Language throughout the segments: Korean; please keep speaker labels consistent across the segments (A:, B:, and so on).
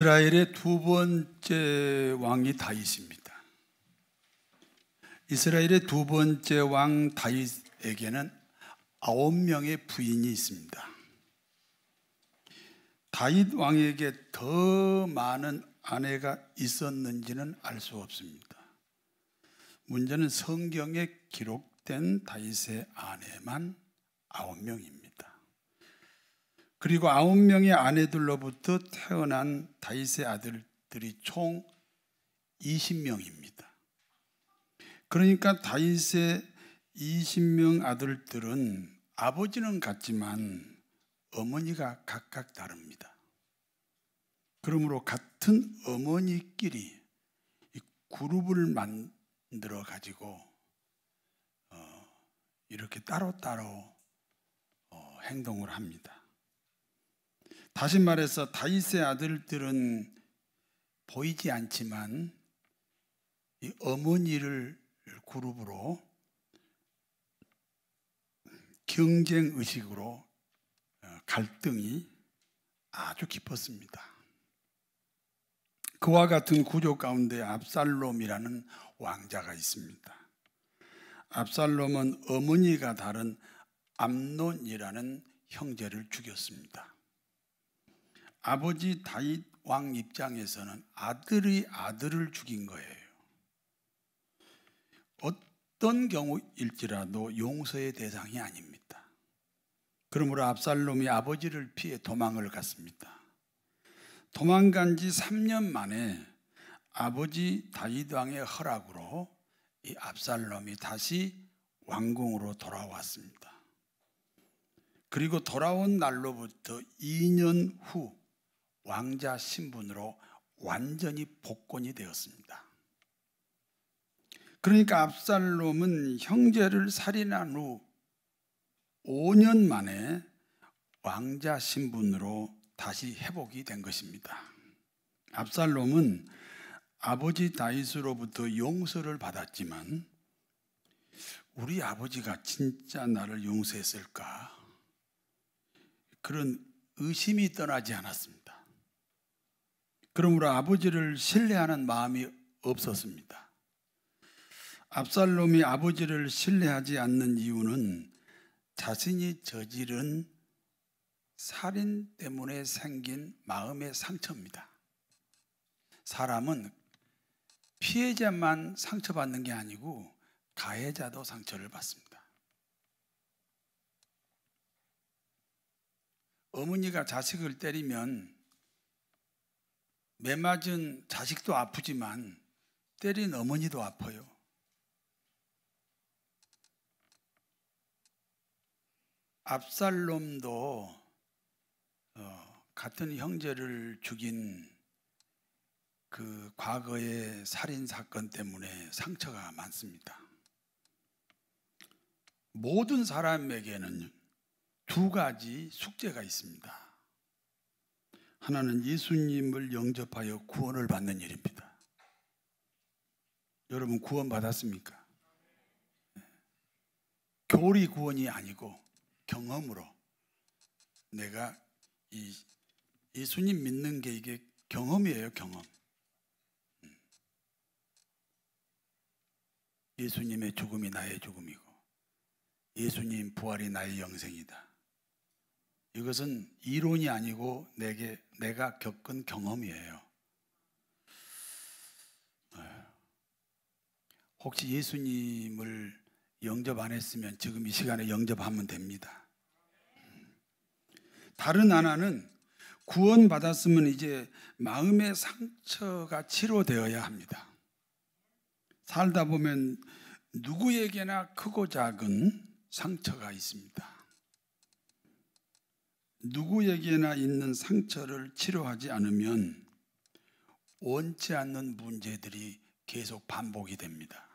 A: 이스라엘의 두 번째 왕이 다윗입니다. 이스라엘의 두 번째 왕 다윗에게는 9명의 부인이 있습니다. 다윗 왕에게 더 많은 아내가 있었는지는 알 수 없습니다. 문제는 성경에 기록된 다윗의 아내만 9명입니다. 그리고 9명의 아내들로부터 태어난 다윗의 아들들이 총 20명입니다. 그러니까 다윗의 20명 아들들은 아버지는 같지만 어머니가 각각 다릅니다. 그러므로 같은 어머니끼리 그룹을 만들어 가지고 이렇게 따로따로 행동을 합니다. 다시 말해서 다윗의 아들들은 보이지 않지만 이 어머니를 그룹으로 경쟁 의식으로 갈등이 아주 깊었습니다. 그와 같은 구조 가운데 압살롬이라는 왕자가 있습니다. 압살롬은 어머니가 다른 암논이라는 형제를 죽였습니다. 아버지 다윗 왕 입장에서는 아들이 아들을 죽인 거예요. 어떤 경우일지라도 용서의 대상이 아닙니다. 그러므로 압살롬이 아버지를 피해 도망을 갔습니다. 도망간 지 3년 만에 아버지 다윗 왕의 허락으로 이 압살롬이 다시 왕궁으로 돌아왔습니다. 그리고 돌아온 날로부터 2년 후 왕자 신분으로 완전히 복권이 되었습니다. 그러니까 압살롬은 형제를 살인한 후 5년 만에 왕자 신분으로 다시 회복이 된 것입니다. 압살롬은 아버지 다윗으로부터 용서를 받았지만 우리 아버지가 진짜 나를 용서했을까? 그런 의심이 떠나지 않았습니다. 그러므로 아버지를 신뢰하는 마음이 없었습니다. 압살롬이 아버지를 신뢰하지 않는 이유는 자신이 저지른 살인 때문에 생긴 마음의 상처입니다. 사람은 피해자만 상처받는 게 아니고 가해자도 상처를 받습니다. 어머니가 자식을 때리면 매맞은 자식도 아프지만 때린 어머니도 아파요. 압살롬도 같은 형제를 죽인 그 과거의 살인 사건 때문에 상처가 많습니다. 모든 사람에게는 두 가지 숙제가 있습니다. 하나는 예수님을 영접하여 구원을 받는 일입니다. 여러분 구원 받았습니까? 교리 구원이 아니고 경험으로 내가 이 예수님 믿는 게 이게 경험이에요, 경험. 예수님의 죽음이 나의 죽음이고 예수님 부활이 나의 영생이다. 이것은 이론이 아니고 내가 겪은 경험이에요. 혹시 예수님을 영접 안 했으면 지금 이 시간에 영접하면 됩니다. 다른 하나는 구원받았으면 이제 마음의 상처가 치료되어야 합니다. 살다 보면 누구에게나 크고 작은 상처가 있습니다. 누구에게나 있는 상처를 치료하지 않으면 원치 않는 문제들이 계속 반복이 됩니다.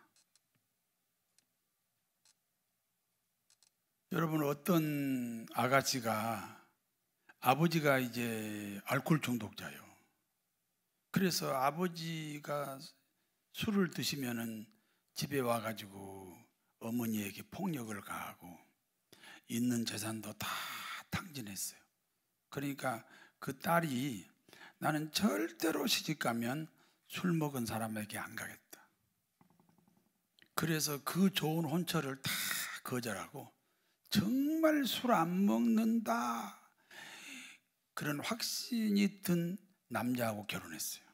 A: 여러분 어떤 아버지가 이제 알코올 중독자예요. 그래서 아버지가 술을 드시면은 집에 와가지고 어머니에게 폭력을 가하고 있는 재산도 다 탕진했어요. 그러니까 그 딸이 나는 절대로 시집가면 술 먹은 사람에게 안 가겠다. 그래서 그 좋은 혼처를 다 거절하고 정말 술 안 먹는다 그런 확신이 든 남자하고 결혼했어요.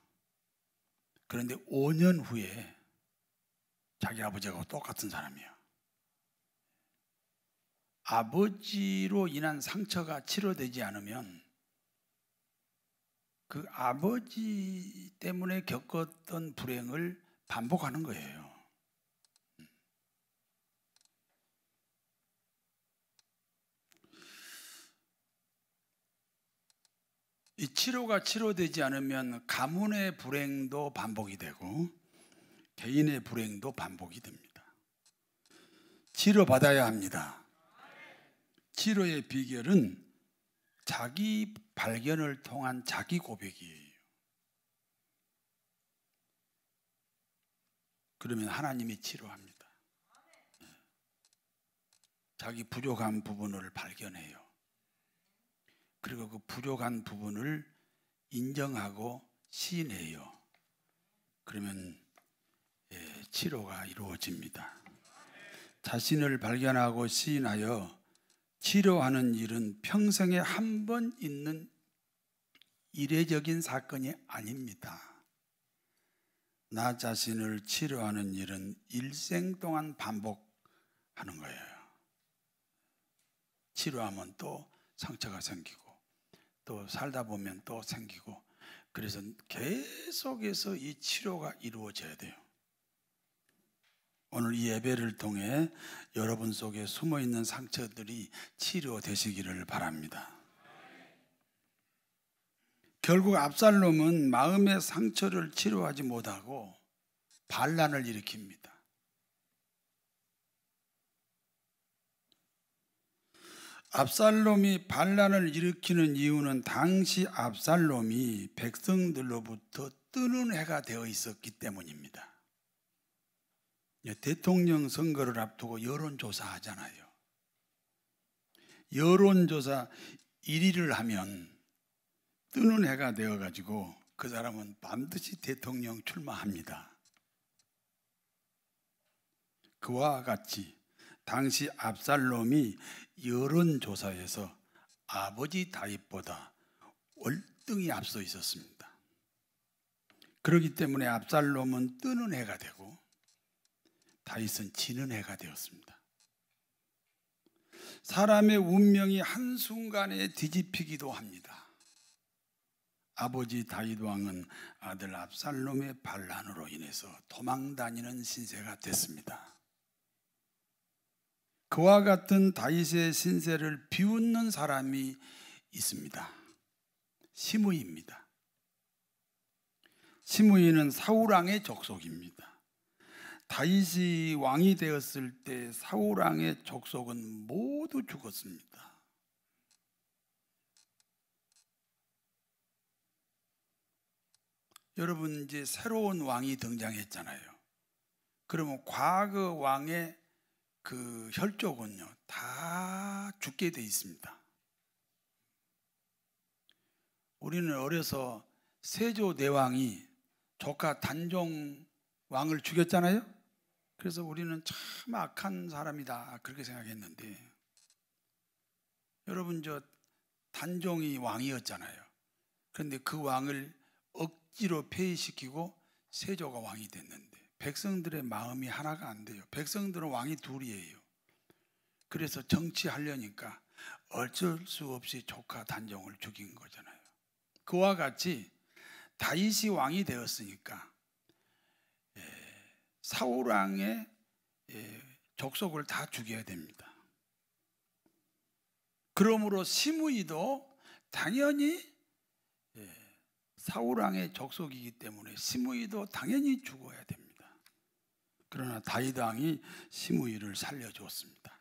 A: 그런데 5년 후에 자기 아버지하고 똑같은 사람이에요. 아버지로 인한 상처가 치료되지 않으면 그 아버지 때문에 겪었던 불행을 반복하는 거예요. 이 치료가 치료되지 않으면 가문의 불행도 반복이 되고 개인의 불행도 반복이 됩니다. 치료받아야 합니다. 치료의 비결은 자기 발견을 통한 자기 고백이에요. 그러면 하나님이 치료합니다. 자기 부족한 부분을 발견해요. 그리고 그 부족한 부분을 인정하고 시인해요. 그러면 치료가 이루어집니다. 자신을 발견하고 시인하여 치료하는 일은 평생에 한 번 있는 이례적인 사건이 아닙니다. 나 자신을 치료하는 일은 일생 동안 반복하는 거예요. 치료하면 또 상처가 생기고 또 살다 보면 또 생기고, 그래서 계속해서 이 치료가 이루어져야 돼요. 오늘 이 예배를 통해 여러분 속에 숨어있는 상처들이 치료되시기를 바랍니다. 결국 압살롬은 마음의 상처를 치료하지 못하고 반란을 일으킵니다. 압살롬이 반란을 일으키는 이유는 당시 압살롬이 백성들로부터 뜨는 해가 되어 있었기 때문입니다. 대통령 선거를 앞두고 여론조사 하잖아요. 여론조사 1위를 하면 뜨는 해가 되어가지고 그 사람은 반드시 대통령 출마합니다. 그와 같이 당시 압살롬이 여론조사에서 아버지 다윗보다 월등히 앞서 있었습니다. 그렇기 때문에 압살롬은 뜨는 해가 되고 다윗은 지는 해가 되었습니다. 사람의 운명이 한순간에 뒤집히기도 합니다. 아버지 다윗 왕은 아들 압살롬의 반란으로 인해서 도망다니는 신세가 됐습니다. 그와 같은 다윗의 신세를 비웃는 사람이 있습니다. 시므이입니다. 시므이는 사울 왕의 족속입니다. 다윗이 왕이 되었을 때 사울 왕의 족속은 모두 죽었습니다. 여러분, 이제 새로운 왕이 등장했잖아요. 그러면 과거 왕의 그 혈족은요 다 죽게 돼 있습니다. 우리는 어려서 세조대왕이 조카 단종 왕을 죽였잖아요. 그래서 우리는 참 악한 사람이다 그렇게 생각했는데, 여러분, 저 단종이 왕이었잖아요. 그런데 그 왕을 억지로 폐위시키고 세조가 왕이 됐는데 백성들의 마음이 하나가 안 돼요. 백성들은 왕이 둘이에요. 그래서 정치하려니까 어쩔 수 없이 조카 단종을 죽인 거잖아요. 그와 같이 다윗이 왕이 되었으니까 사울 왕의 족속을 다 죽여야 됩니다. 그러므로 시므이도 당연히 사울 왕의 족속이기 때문에 시므이도 당연히 죽어야 됩니다. 그러나 다윗 왕이 시므이를 살려주었습니다.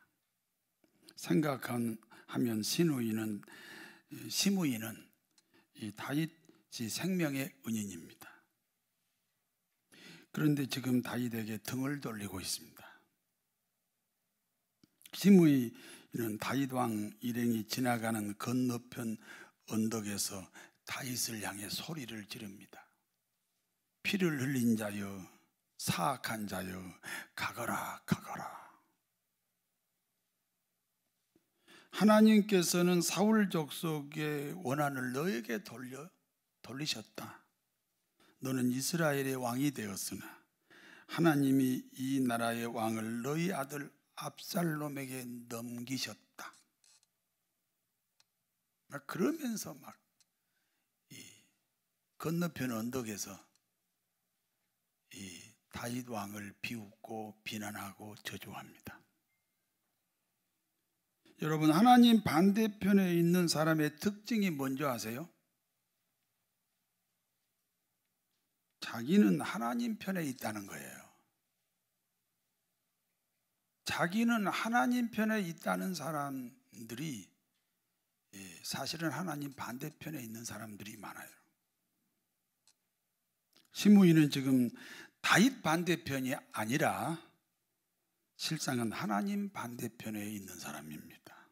A: 생각하면 시므이는 이 다윗이 생명의 은인입니다. 그런데 지금 다윗에게 등을 돌리고 있습니다. 시므이는 다윗 왕 일행이 지나가는 건너편 언덕에서 다윗을 향해 소리를 지릅니다. 피를 흘린 자여, 사악한 자여, 가거라 가거라. 하나님께서는 사울 족속의 원한을 너에게 돌리셨다. 너는 이스라엘의 왕이 되었으나 하나님이 이 나라의 왕을 너희 아들 압살롬에게 넘기셨다. 그러면서 막 이 건너편 언덕에서 이 다윗 왕을 비웃고 비난하고 저주합니다. 여러분, 하나님 반대편에 있는 사람의 특징이 뭔지 아세요? 자기는 하나님 편에 있다는 거예요. 자기는 하나님 편에 있다는 사람들이 사실은 하나님 반대편에 있는 사람들이 많아요. 시므이는 지금 다윗 반대편이 아니라 실상은 하나님 반대편에 있는 사람입니다.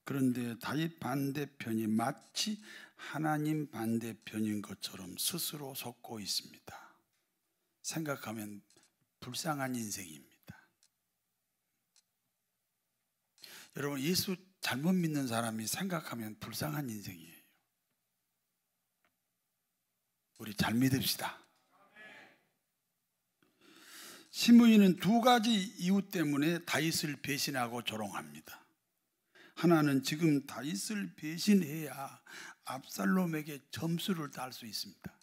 A: 그런데 다윗 반대편이 마치 하나님 반대편인 것처럼 스스로 속고 있습니다. 생각하면 불쌍한 인생입니다. 여러분, 예수 잘못 믿는 사람이 생각하면 불쌍한 인생이에요. 우리 잘 믿읍시다. 시므이는 두 가지 이유 때문에 다윗을 배신하고 조롱합니다. 하나는 지금 다윗을 배신해야 압살롬에게 점수를 딸 수 있습니다.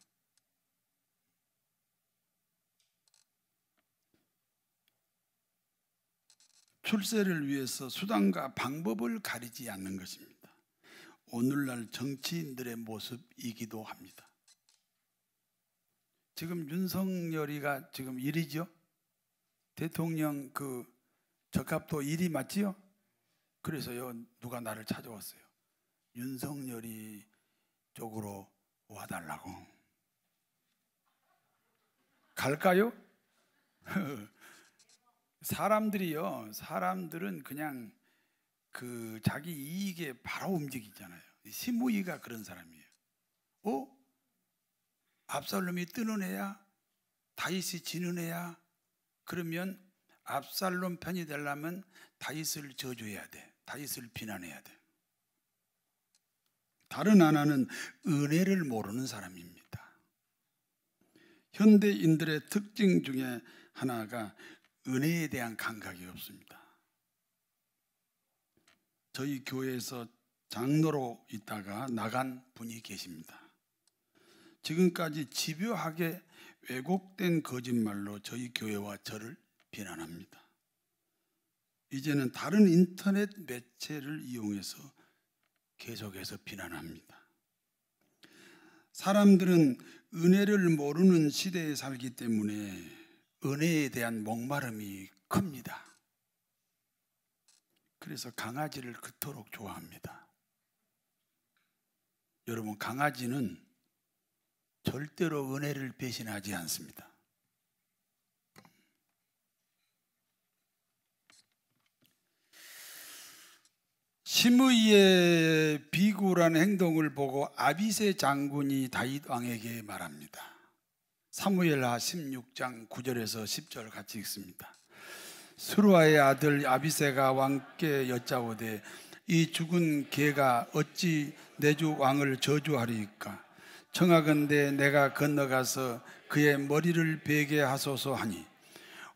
A: 출세를 위해서 수단과 방법을 가리지 않는 것입니다. 오늘날 정치인들의 모습이기도 합니다. 지금 윤석열이가 지금 1위죠? 대통령 그 적합도 1위 맞지요? 그래서요, 누가 나를 찾아왔어요. 윤석열이 쪽으로 와달라고. 갈까요? 사람들은 그냥 그 자기 이익에 바로 움직이잖아요. 시므이가 그런 사람이에요. 압살롬이 뜨는 애야? 다윗이 지는 애야? 그러면 압살롬 편이 되려면 다윗을 저주해야 돼. 다윗을 비난해야 돼. 다른 하나는 은혜를 모르는 사람입니다. 현대인들의 특징 중에 하나가 은혜에 대한 감각이 없습니다. 저희 교회에서 장로로 있다가 나간 분이 계십니다. 지금까지 집요하게 왜곡된 거짓말로 저희 교회와 저를 비난합니다. 이제는 다른 인터넷 매체를 이용해서 계속해서 비난합니다. 사람들은 은혜를 모르는 시대에 살기 때문에 은혜에 대한 목마름이 큽니다. 그래서 강아지를 그토록 좋아합니다. 여러분, 강아지는 절대로 은혜를 배신하지 않습니다. 시므이의 비굴한 행동을 보고 아비새 장군이 다윗 왕에게 말합니다. 사무엘하 16장 9절에서 10절 같이 읽습니다. 스루아의 아들 아비새가 왕께 여짜오되 이 죽은 개가 어찌 내 주 왕을 저주하리이까? 청하건대 내가 건너가서 그의 머리를 베게 하소서 하니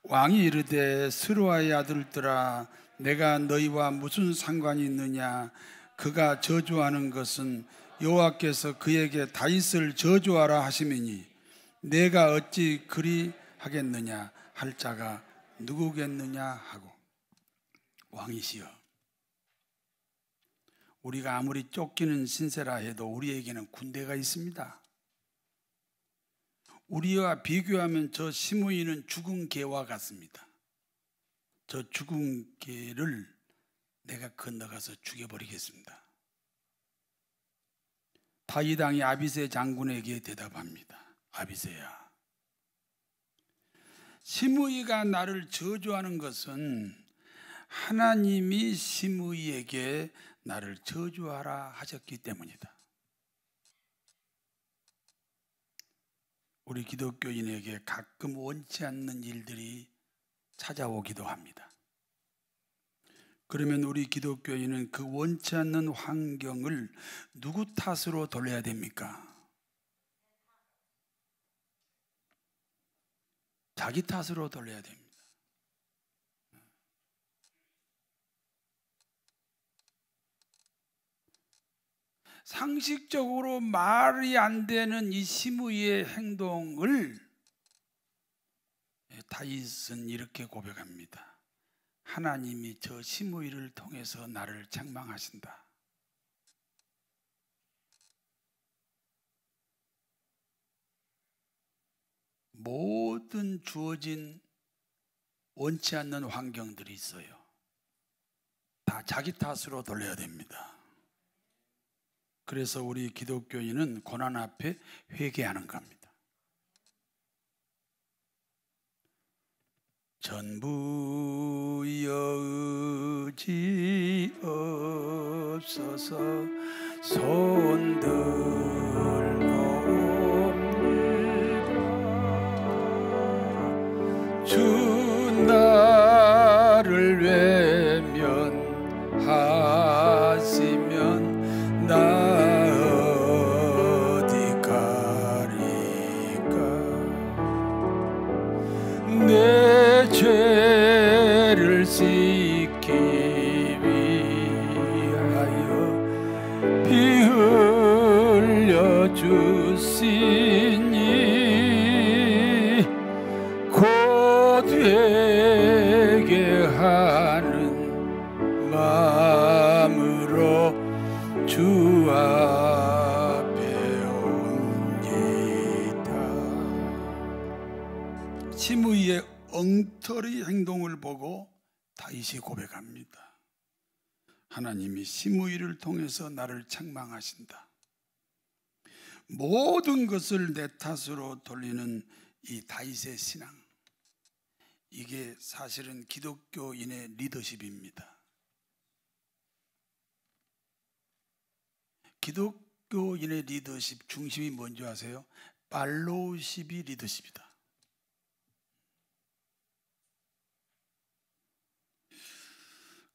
A: 왕이 이르되 스루아의 아들들아 내가 너희와 무슨 상관이 있느냐? 그가 저주하는 것은 여호와께서 그에게 다윗을 저주하라 하심이니 내가 어찌 그리 하겠느냐 할 자가 누구겠느냐 하고. 왕이시여, 우리가 아무리 쫓기는 신세라 해도 우리에게는 군대가 있습니다. 우리와 비교하면 저 시므이는 죽은 개와 같습니다. 저 죽은 개를 내가 건너가서 죽여버리겠습니다. 다윗 왕이 아비새 장군에게 대답합니다. 아비새야, 시므이가 나를 저주하는 것은 하나님이 시므이에게 나를 저주하라 하셨기 때문이다. 우리 기독교인에게 가끔 원치 않는 일들이 찾아오기도 합니다. 그러면 우리 기독교인은 그 원치 않는 환경을 누구 탓으로 돌려야 됩니까? 자기 탓으로 돌려야 됩니다. 상식적으로 말이 안 되는 이 시므이의 행동을 다윗은 이렇게 고백합니다. 하나님이 저 시므이를 통해서 나를 책망하신다. 모든 주어진 원치 않는 환경들이 있어요. 다 자기 탓으로 돌려야 됩니다. 그래서 우리 기독교인은 고난 앞에 회개하는 겁니다. 전부여 의지 없어서 손들옵니다. 주 나를 외면하시면 나 어디 가리까. 내 죄를 씻기 위하여 피 흘려 주시니 곧 회개하는 마음으로 주 앞에 옵니다. 시므이의 엉터리 행동을 보고 다윗이 고백합니다. 하나님이 시므이를 통해서 나를 책망하신다. 모든 것을 내 탓으로 돌리는 이 다윗의 신앙, 이게 사실은 기독교인의 리더십입니다. 기독교인의 리더십 중심이 뭔지 아세요? 팔로우십이 리더십이다.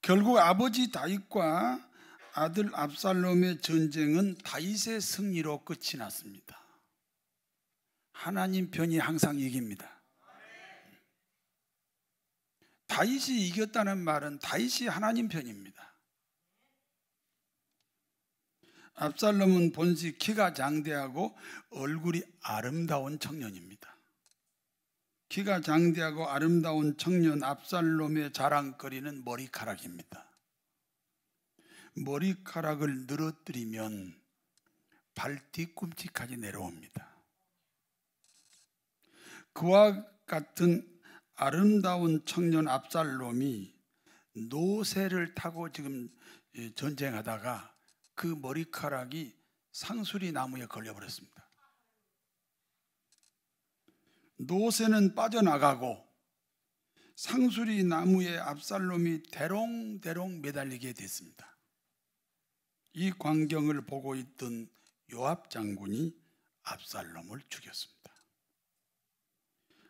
A: 결국 아버지 다윗과 아들 압살롬의 전쟁은 다윗의 승리로 끝이 났습니다. 하나님 편이 항상 이깁니다. 다윗이 이겼다는 말은 다윗이 하나님 편입니다. 압살롬은 본시 키가 장대하고 얼굴이 아름다운 청년입니다. 키가 장대하고 아름다운 청년 압살롬의 자랑거리는 머리카락입니다. 머리카락을 늘어뜨리면 발 뒤꿈치까지 내려옵니다. 그와 같은 아름다운 청년 압살롬이 노새를 타고 지금 전쟁하다가 그 머리카락이 상수리 나무에 걸려버렸습니다. 노새는 빠져나가고 상수리 나무에 압살롬이 대롱대롱 매달리게 됐습니다. 이 광경을 보고 있던 요압 장군이 압살롬을 죽였습니다.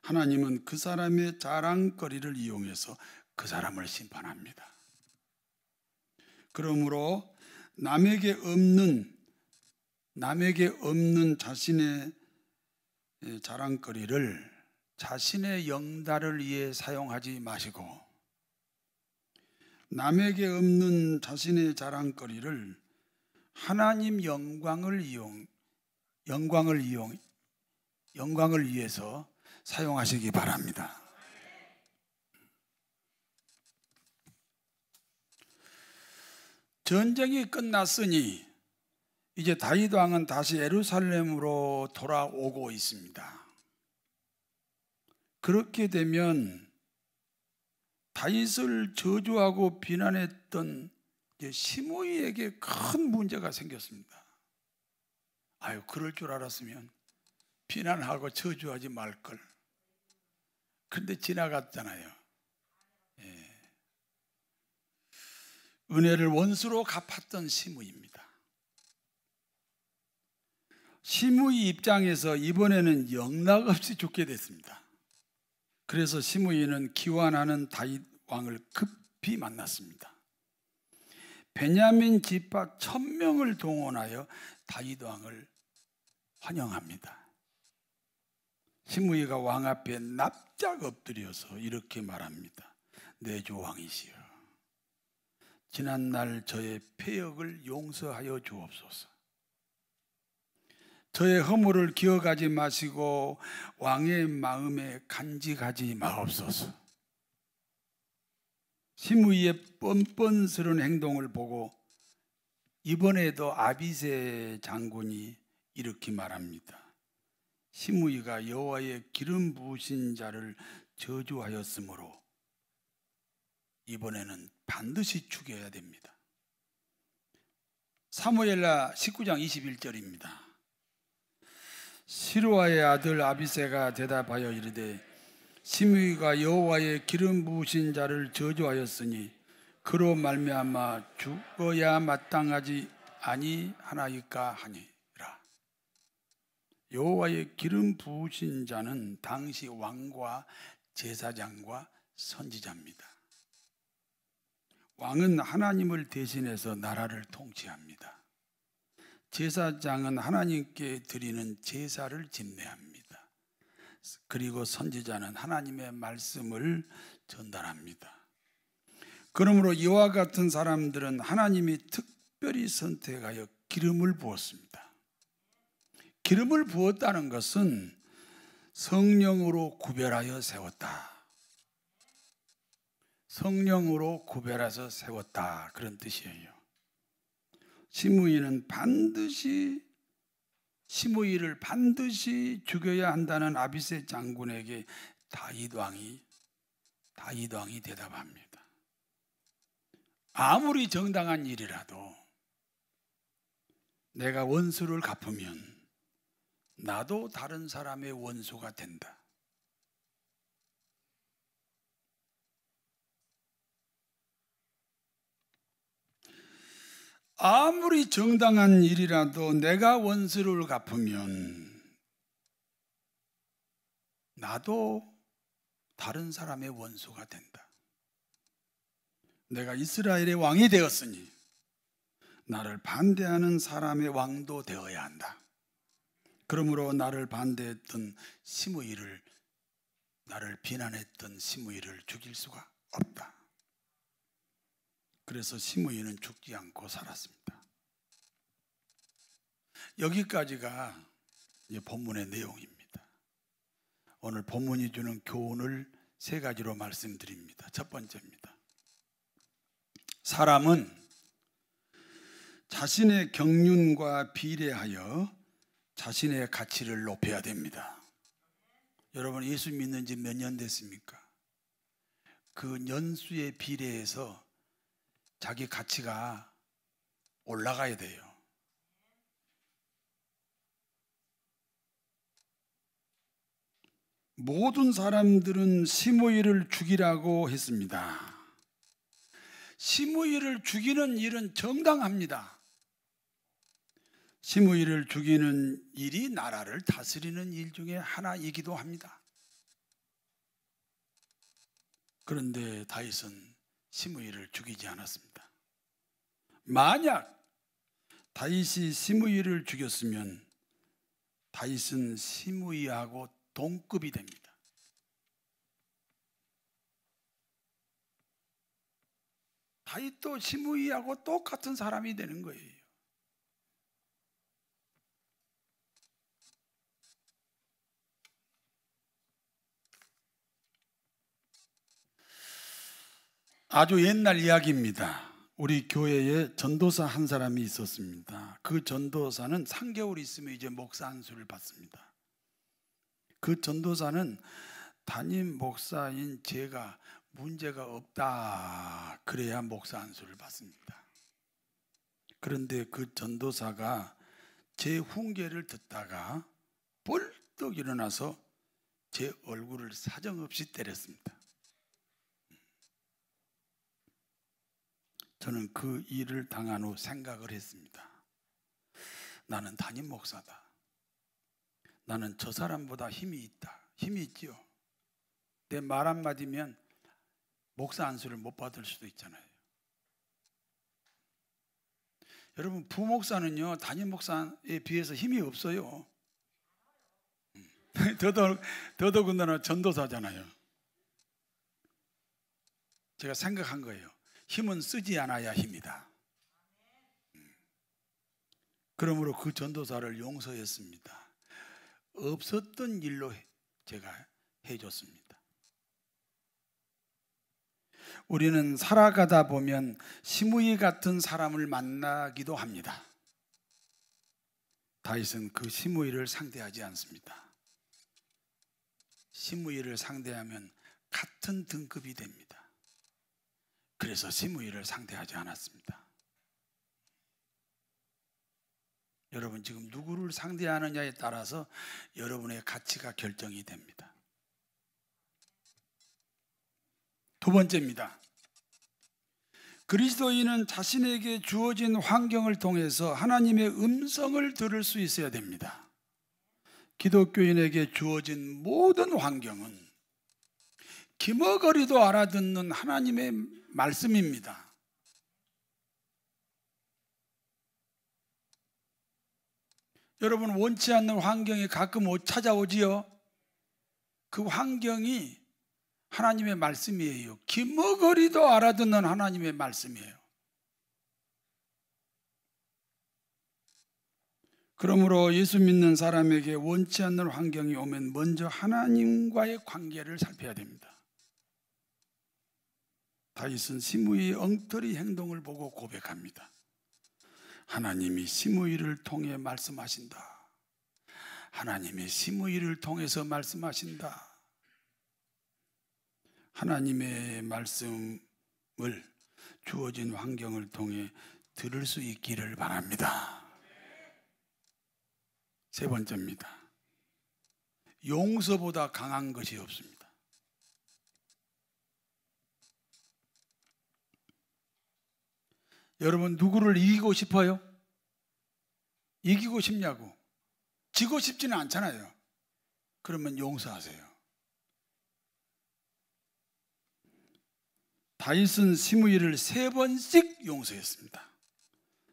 A: 하나님은 그 사람의 자랑거리를 이용해서 그 사람을 심판합니다. 그러므로 남에게 없는 자신의 자랑거리를 자신의 영달을 위해 사용하지 마시고, 남에게 없는 자신의 자랑거리를 하나님 영광을 위해서 사용하시기 바랍니다. 전쟁이 끝났으니 이제 다윗 왕은 다시 예루살렘으로 돌아오고 있습니다. 그렇게 되면 다윗을 저주하고 비난했던 시므이에게 큰 문제가 생겼습니다. 아유, 그럴 줄 알았으면 비난하고 저주하지 말걸. 근데 지나갔잖아요. 은혜를 원수로 갚았던 시므이입니다. 시므이 입장에서 이번에는 영락없이 죽게 됐습니다. 그래서 시므이는 기환하는 다윗 왕을 급히 만났습니다. 베냐민 지파 1000명을 동원하여 다윗 왕을 환영합니다. 시므이가 왕 앞에 납작 엎드려서 이렇게 말합니다. 내 주 왕이시여, 지난날 저의 패역을 용서하여 주옵소서. 저의 허물을 기억하지 마시고 왕의 마음에 간직하지 마옵소서. 시므이의 뻔뻔스러운 행동을 보고 이번에도 아비새 장군이 이렇게 말합니다. 시므이가 여호와의 기름 부으신 자를 저주하였으므로 이번에는 반드시 죽여야 됩니다. 사무엘하 19장 21절입니다. 시루아의 아들 아비새가 대답하여 이르되 시므이가 여호와의 기름 부으신 자를 저주하였으니 그로 말미암아 죽어야 마땅하지 아니하나이까 하니라. 여호와의 기름 부으신 자는 당시 왕과 제사장과 선지자입니다. 왕은 하나님을 대신해서 나라를 통치합니다. 제사장은 하나님께 드리는 제사를 집례합니다. 그리고 선지자는 하나님의 말씀을 전달합니다. 그러므로 이와 같은 사람들은 하나님이 특별히 선택하여 기름을 부었습니다. 기름을 부었다는 것은 성령으로 구별하여 세웠다. 성령으로 구별해서 세웠다, 그런 뜻이에요. 시므이를 반드시 죽여야 한다는 아비새 장군에게 다윗 왕이 대답합니다. 아무리 정당한 일이라도 내가 원수를 갚으면 나도 다른 사람의 원수가 된다. 아무리 정당한 일이라도 내가 원수를 갚으면 나도 다른 사람의 원수가 된다. 내가 이스라엘의 왕이 되었으니 나를 반대하는 사람의 왕도 되어야 한다. 그러므로 나를 반대했던 시므이를, 나를 비난했던 시므이를 죽일 수가 없다. 그래서 시므이는 죽지 않고 살았습니다. 여기까지가 이제 본문의 내용입니다. 오늘 본문이 주는 교훈을 세 가지로 말씀드립니다. 첫 번째입니다. 사람은 자신의 경륜과 비례하여 자신의 가치를 높여야 됩니다. 여러분, 예수 믿는 지 몇 년 됐습니까? 그 년수에 비례해서 자기 가치가 올라가야 돼요. 모든 사람들은 시므이를 죽이라고 했습니다. 시므이를 죽이는 일은 정당합니다. 시므이를 죽이는 일이 나라를 다스리는 일 중에 하나이기도 합니다. 그런데 다윗은 시므이를 죽이지 않았습니다. 만약 다윗이 시므이를 죽였으면 다윗은 시므이하고 동급이 됩니다. 다윗도 시므이하고 똑같은 사람이 되는 거예요. 아주 옛날 이야기입니다. 우리 교회에 전도사 한 사람이 있었습니다. 그 전도사는 3개월 있으면 이제 목사 안수를 받습니다. 그 전도사는 담임 목사인 제가 문제가 없다 그래야 목사 안수를 받습니다. 그런데 그 전도사가 제 훈계를 듣다가 벌떡 일어나서 제 얼굴을 사정없이 때렸습니다. 저는 그 일을 당한 후 생각을 했습니다. 나는 담임 목사다. 나는 저 사람보다 힘이 있다. 힘이 있지요. 내 말 한마디면 목사 안수를 못 받을 수도 있잖아요. 여러분, 부목사는요 담임 목사에 비해서 힘이 없어요. 더더군다나 전도사잖아요. 제가 생각한 거예요. 힘은 쓰지 않아야 힘이다. 그러므로 그 전도사를 용서했습니다. 없었던 일로 제가 해줬습니다. 우리는 살아가다 보면 시므이 같은 사람을 만나기도 합니다. 다윗은 그 시므이를 상대하지 않습니다. 시므이를 상대하면 같은 등급이 됩니다. 그래서 시므이를 상대하지 않았습니다. 여러분, 지금 누구를 상대하느냐에 따라서 여러분의 가치가 결정이 됩니다. 두 번째입니다. 그리스도인은 자신에게 주어진 환경을 통해서 하나님의 음성을 들을 수 있어야 됩니다. 기독교인에게 주어진 모든 환경은 기머거리도 알아듣는 하나님의 말씀입니다. 여러분, 원치 않는 환경이 가끔 찾아오지요. 그 환경이 하나님의 말씀이에요. 기머거리도 알아듣는 하나님의 말씀이에요. 그러므로 예수 믿는 사람에게 원치 않는 환경이 오면 먼저 하나님과의 관계를 살펴야 됩니다. 다윗은 시므이의 엉터리 행동을 보고 고백합니다. 하나님이 시므이를 통해 말씀하신다. 하나님이 시므이를 통해서 말씀하신다. 하나님의 말씀을 주어진 환경을 통해 들을 수 있기를 바랍니다. 세 번째입니다. 용서보다 강한 것이 없습니다. 여러분, 누구를 이기고 싶어요? 이기고 싶냐고? 지고 싶지는 않잖아요. 그러면 용서하세요. 다윗은 시므이를 3번씩 용서했습니다.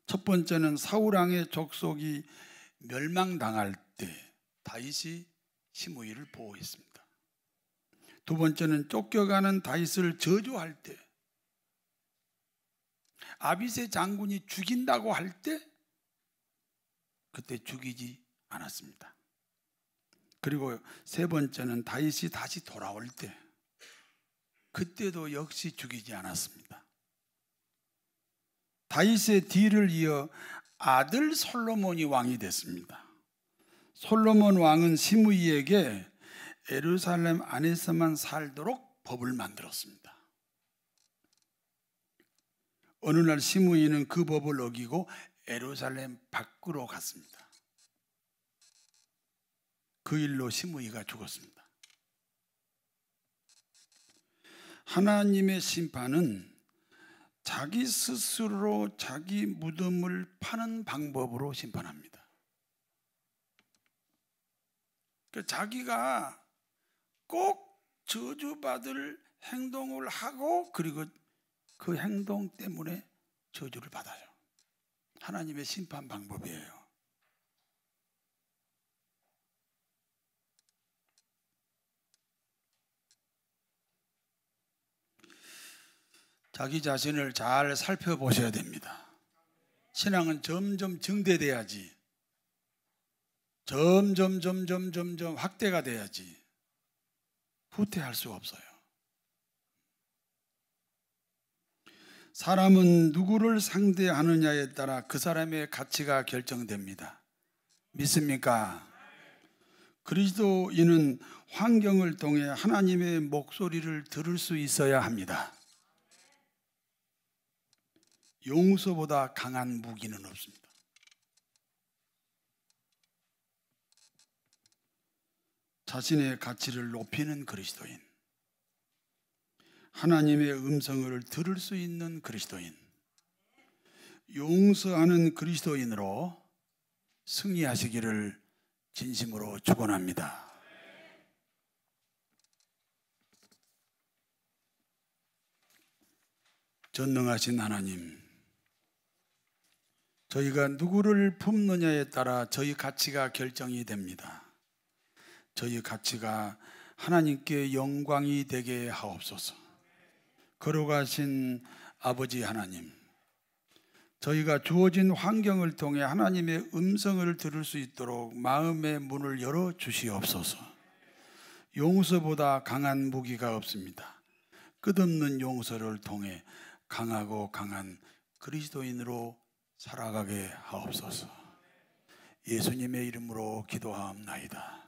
A: 첫 번째는 사울왕의 족속이 멸망당할 때 다윗이 시므이를 보호했습니다. 두 번째는 쫓겨가는 다윗을 저주할 때, 아비새 장군이 죽인다고 할 때 그때 죽이지 않았습니다. 그리고 세 번째는 다윗이 다시 돌아올 때, 그때도 역시 죽이지 않았습니다. 다윗의 뒤를 이어 아들 솔로몬이 왕이 됐습니다. 솔로몬 왕은 시므이에게 예루살렘 안에서만 살도록 법을 만들었습니다. 어느 날 시므이는 그 법을 어기고 예루살렘 밖으로 갔습니다. 그 일로 시므이가 죽었습니다. 하나님의 심판은 자기 스스로 자기 무덤을 파는 방법으로 심판합니다. 자기가 꼭 저주받을 행동을 하고, 그리고 그 행동 때문에 저주를 받아요. 하나님의 심판 방법이에요. 자기 자신을 잘 살펴보셔야 됩니다. 신앙은 점점 증대돼야지, 점점 확대가 돼야지 후퇴할 수가 없어요. 사람은 누구를 상대하느냐에 따라 그 사람의 가치가 결정됩니다. 믿습니까? 그리스도인은 환경을 통해 하나님의 목소리를 들을 수 있어야 합니다. 용서보다 강한 무기는 없습니다. 자신의 가치를 높이는 그리스도인, 하나님의 음성을 들을 수 있는 그리스도인, 용서하는 그리스도인으로 승리하시기를 진심으로 축원합니다. 전능하신 하나님, 저희가 누구를 품느냐에 따라 저희 가치가 결정이 됩니다. 저희 가치가 하나님께 영광이 되게 하옵소서. 거룩하신 아버지 하나님, 저희가 주어진 환경을 통해 하나님의 음성을 들을 수 있도록 마음의 문을 열어 주시옵소서. 용서보다 강한 무기가 없습니다. 끝없는 용서를 통해 강하고 강한 그리스도인으로 살아가게 하옵소서. 예수님의 이름으로 기도하옵나이다.